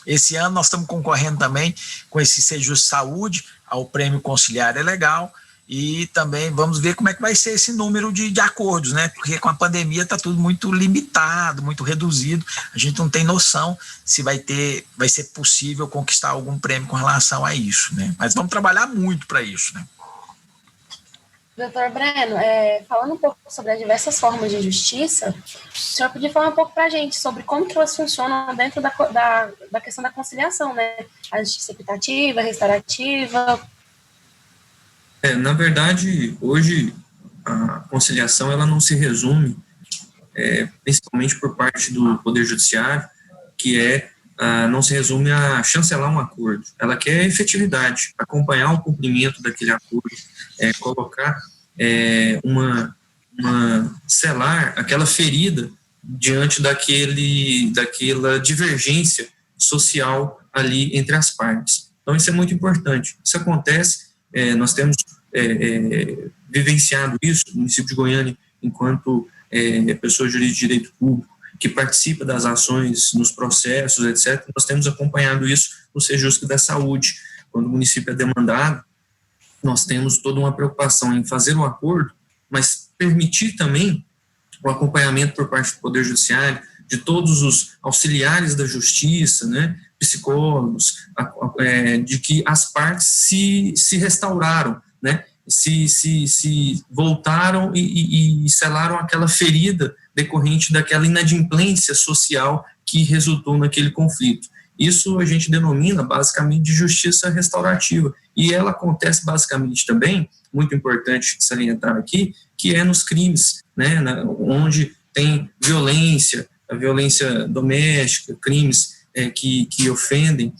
Esse ano nós estamos concorrendo também com esse Sejus Saúde ao Prêmio Conciliar é Legal, e também vamos ver como é que vai ser esse número de acordos, né? Porque com a pandemia está tudo muito limitado, muito reduzido, a gente não tem noção se vai ser possível conquistar algum prêmio com relação a isso, né? Mas vamos trabalhar muito para isso, né? Doutor Breno, falando um pouco sobre as diversas formas de justiça, o senhor podia falar um pouco para a gente sobre como que elas funcionam dentro da questão da conciliação, né? A justiça equitativa, restaurativa. Na verdade, hoje a conciliação ela não se resume, principalmente por parte do Poder Judiciário, que não se resume a chancelar um acordo. Ela quer efetividade, acompanhar o cumprimento daquele acordo, colocar selar aquela ferida diante daquela divergência social ali entre as partes. Então, isso é muito importante. Isso acontece, nós temos vivenciado isso no município de Goiânia, enquanto pessoa jurídica de direito público, que participa das ações nos processos, etc. Nós temos acompanhado isso no Sejusc da Saúde. Quando o município é demandado, nós temos toda uma preocupação em fazer o acordo, mas permitir também o acompanhamento por parte do Poder Judiciário, de todos os auxiliares da justiça, né, psicólogos, de que as partes se restauraram, né, se voltaram e selaram aquela ferida decorrente daquela inadimplência social que resultou naquele conflito. Isso a gente denomina basicamente de justiça restaurativa, e ela acontece basicamente também, muito importante salientar aqui, que é nos crimes, né, onde tem violência, a violência doméstica, crimes que ofendem,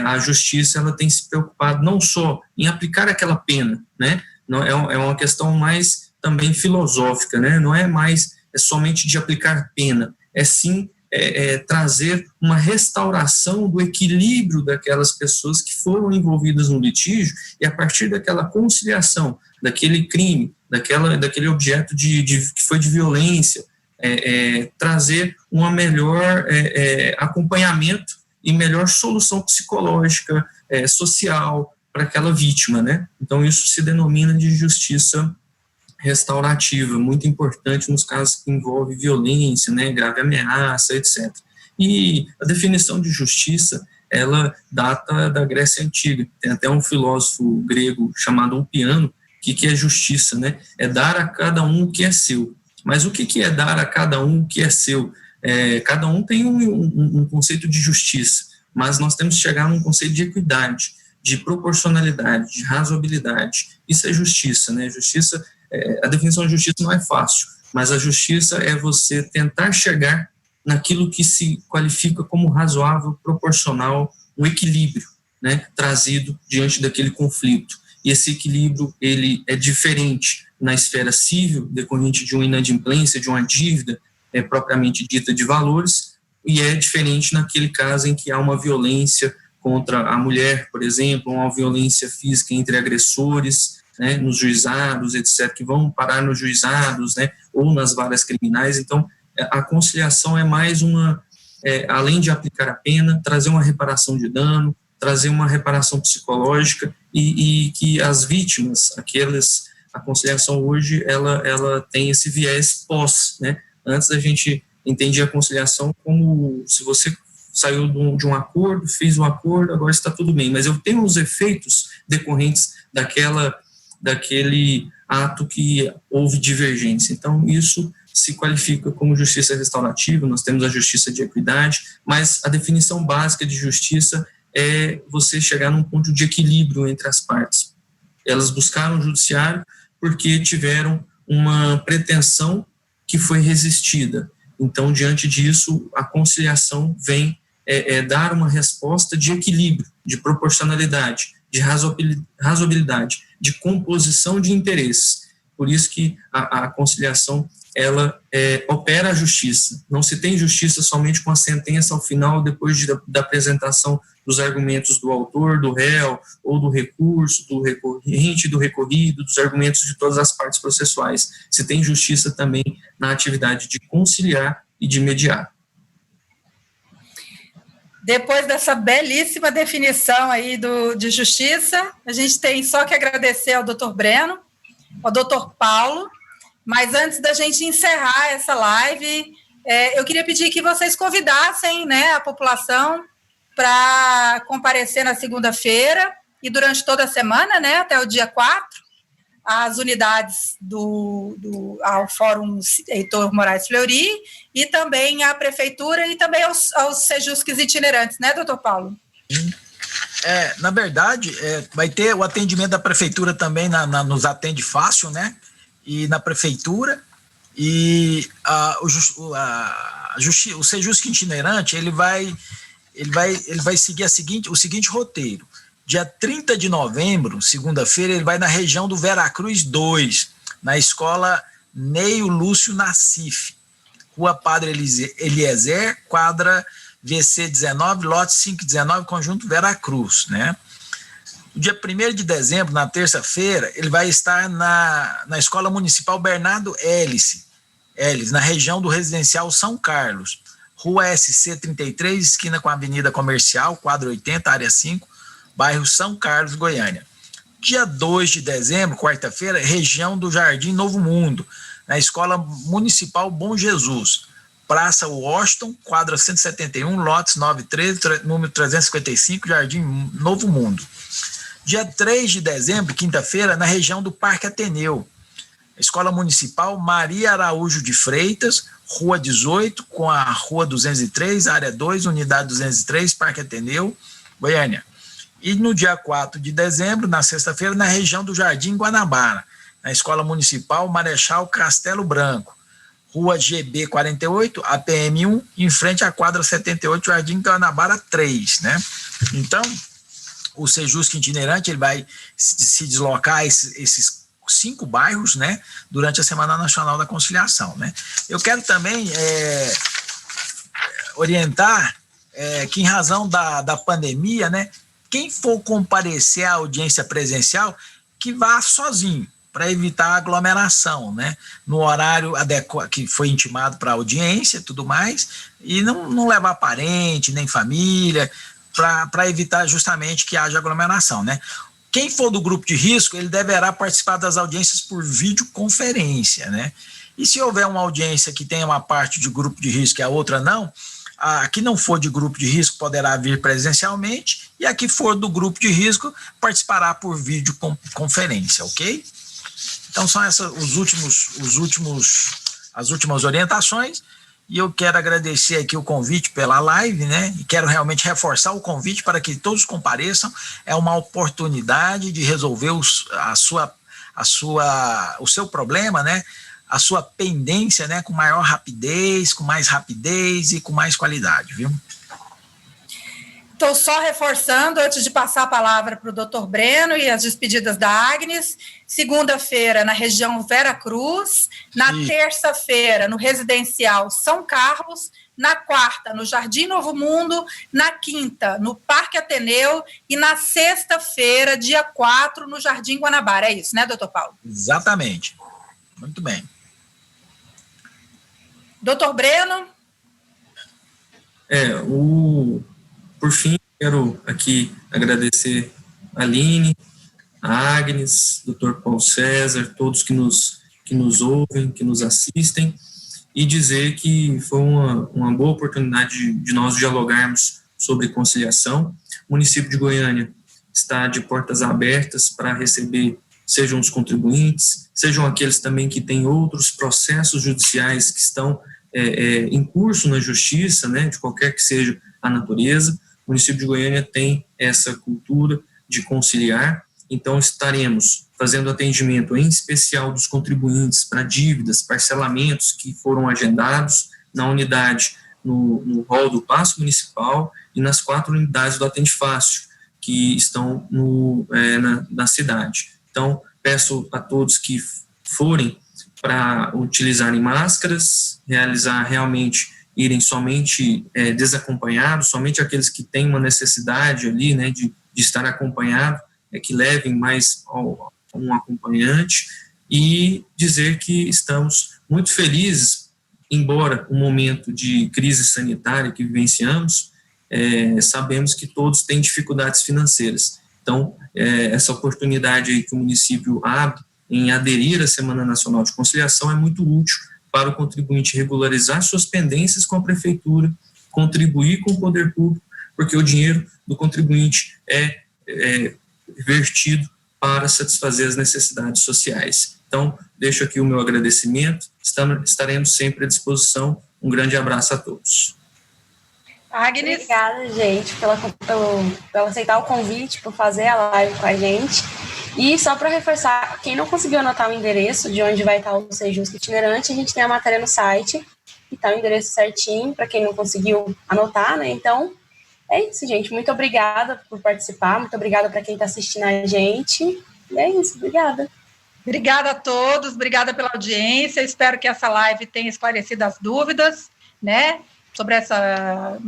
a justiça ela tem se preocupado não só em aplicar aquela pena, né, não, é uma questão mais também filosófica, né, não é mais somente de aplicar pena, é sim trazer uma restauração do equilíbrio daquelas pessoas que foram envolvidas no litígio, e a partir daquela conciliação, daquele crime, daquele objeto que foi de violência, trazer um melhor acompanhamento e melhor solução psicológica, social para aquela vítima, né? Então isso se denomina de justiça restaurativa, muito importante nos casos que envolvem violência, né, grave ameaça, etc. E a definição de justiça, ela data da Grécia Antiga. Tem até um filósofo grego chamado Ulpiano, que é justiça, né? É dar a cada um o que é seu. Mas o que é dar a cada um o que é seu? Cada um tem um conceito de justiça, mas nós temos que chegar num conceito de equidade, de proporcionalidade, de razoabilidade. Isso é justiça, né? Justiça, a definição de justiça não é fácil, mas a justiça é você tentar chegar naquilo que se qualifica como razoável, proporcional, um equilíbrio, né, trazido diante daquele conflito. E esse equilíbrio, ele é diferente na esfera civil, decorrente de uma inadimplência, de uma dívida propriamente dita de valores, e é diferente naquele caso em que há uma violência contra a mulher, por exemplo, uma violência física entre agressores, né, nos juizados, etc., que vão parar nos juizados, né, ou nas varas criminais. Então, a conciliação é mais além de aplicar a pena, trazer uma reparação de dano, trazer uma reparação psicológica e que as vítimas, a conciliação hoje, ela tem esse viés pós, né? Antes a gente entendia a conciliação como se você saiu de um acordo, fez um acordo, agora está tudo bem, mas eu tenho os efeitos decorrentes daquele ato que houve divergência. Então, isso se qualifica como justiça restaurativa, nós temos a justiça de equidade, mas a definição básica de justiça é você chegar num ponto de equilíbrio entre as partes. Elas buscaram o judiciário porque tiveram uma pretensão que foi resistida. Então, diante disso, a conciliação vem dar uma resposta de equilíbrio, de proporcionalidade, de razoabilidade, de composição de interesses. Por isso que a conciliação, ela opera a justiça. Não se tem justiça somente com a sentença ao final, depois da apresentação dos argumentos do autor, do réu, ou do recurso, do recorrente, do recorrido, dos argumentos de todas as partes processuais. Se tem justiça também na atividade de conciliar e de mediar. Depois dessa belíssima definição aí de justiça, a gente tem só que agradecer ao doutor Breno, ao doutor Paulo, mas antes da gente encerrar essa live, eu queria pedir que vocês convidassem, né, a população para comparecer na segunda-feira e durante toda a semana, né, até o dia 4, às unidades ao Fórum Heitor Moraes Fleury e também à Prefeitura e também aos Sejusques itinerantes, né, doutor Paulo? Na verdade, vai ter o atendimento da Prefeitura também, nos atende fácil, né, e na Prefeitura, e o Sejusque itinerante, ele vai seguir o seguinte roteiro. Dia 30 de novembro, segunda-feira, ele vai na região do Veracruz 2, na escola Neio Lúcio Nassif, Rua Padre Eliezer, quadra VC 19, lote 519, Conjunto Veracruz, né? No dia 1º de dezembro, na terça-feira, ele vai estar na Escola Municipal Bernardo Ellis, na região do Residencial São Carlos, Rua SC 33, esquina com a Avenida Comercial, quadra 80, área 5, bairro São Carlos, Goiânia. Dia 2 de dezembro, quarta-feira, região do Jardim Novo Mundo, na Escola Municipal Bom Jesus, Praça Washington, quadra 171, lotes 913, número 355, Jardim Novo Mundo. Dia 3 de dezembro, quinta-feira, na região do Parque Ateneu, Escola Municipal Maria Araújo de Freitas, Rua 18, com a Rua 203, área 2, unidade 203, Parque Ateneu, Goiânia. E no dia 4 de dezembro, na sexta-feira, na região do Jardim Guanabara, na Escola Municipal Marechal Castelo Branco, Rua GB 48, APM 1, em frente à quadra 78, Jardim Guanabara 3, né? Então, o Sejusque itinerante, ele vai se deslocar a esses 5 bairros, né, durante a Semana Nacional da Conciliação, né? Eu quero também orientar que, em razão da pandemia, né, quem for comparecer à audiência presencial, que vá sozinho, para evitar aglomeração, né? No horário adequado, que foi intimado para a audiência e tudo mais, e não levar parente, nem família, para evitar justamente que haja aglomeração, né? Quem for do grupo de risco, ele deverá participar das audiências por videoconferência, né? E se houver uma audiência que tenha uma parte de grupo de risco e a outra não, a que não for de grupo de risco poderá vir presencialmente, e a que for do grupo de risco participará por videoconferência, ok? Então são essas as últimas orientações, e eu quero agradecer aqui o convite pela live, né? E quero realmente reforçar o convite para que todos compareçam. É uma oportunidade de resolver o seu problema, né? A sua pendência, né? Com mais rapidez e com mais qualidade, viu? Estou só reforçando, antes de passar a palavra para o doutor Breno e as despedidas da Agnes, segunda-feira na região Vera Cruz, na terça-feira no residencial São Carlos, na quarta no Jardim Novo Mundo, na quinta no Parque Ateneu e na sexta-feira, dia 4, no Jardim Guanabara. É isso, né, doutor Paulo? Exatamente. Muito bem. Doutor Breno? Por fim, quero aqui agradecer a Aline, a Agnes, Dr. Paulo César, todos que nos ouvem, que nos assistem, e dizer que foi uma boa oportunidade de nós dialogarmos sobre conciliação. O município de Goiânia está de portas abertas para receber, sejam os contribuintes, sejam aqueles também que têm outros processos judiciais que estão em curso na justiça, né, de qualquer que seja a natureza. O município de Goiânia tem essa cultura de conciliar, então estaremos fazendo atendimento em especial dos contribuintes para dívidas, parcelamentos que foram agendados na unidade, no hall do Paço Municipal e nas 4 unidades do Atende Fácil, que estão na cidade. Então, peço a todos que forem para utilizarem máscaras, irem somente desacompanhados, somente aqueles que têm uma necessidade ali, né, de estar acompanhado, que levem mais um acompanhante, e dizer que estamos muito felizes, embora o momento de crise sanitária que vivenciamos, sabemos que todos têm dificuldades financeiras. Então, essa oportunidade aí que o município abre em aderir à Semana Nacional de Conciliação é muito útil para o contribuinte regularizar suas pendências com a prefeitura, contribuir com o poder público, porque o dinheiro do contribuinte é vertido para satisfazer as necessidades sociais. Então, deixo aqui o meu agradecimento, estaremos sempre à disposição. Um grande abraço a todos. Agnes? Obrigada, gente, pelo aceitar o convite, por fazer a live com a gente. E só para reforçar, quem não conseguiu anotar o endereço de onde vai estar o Sejusc itinerante, a gente tem a matéria no site, que está o endereço certinho, para quem não conseguiu anotar, né? Então, é isso, gente. Muito obrigada por participar, muito obrigada para quem está assistindo a gente. E é isso, obrigada. Obrigada a todos, obrigada pela audiência. Espero que essa live tenha esclarecido as dúvidas, né, sobre essa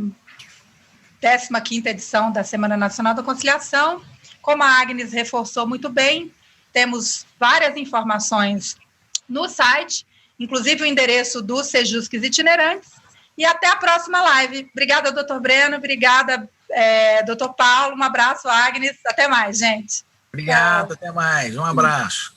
15ª edição da Semana Nacional da Conciliação. Como a Agnes reforçou muito bem, temos várias informações no site, inclusive o endereço dos Sejuscs itinerantes. E até a próxima live. Obrigada, doutor Breno. Obrigada, doutor Paulo. Um abraço, Agnes. Até mais, gente. Obrigado, até mais. Um abraço.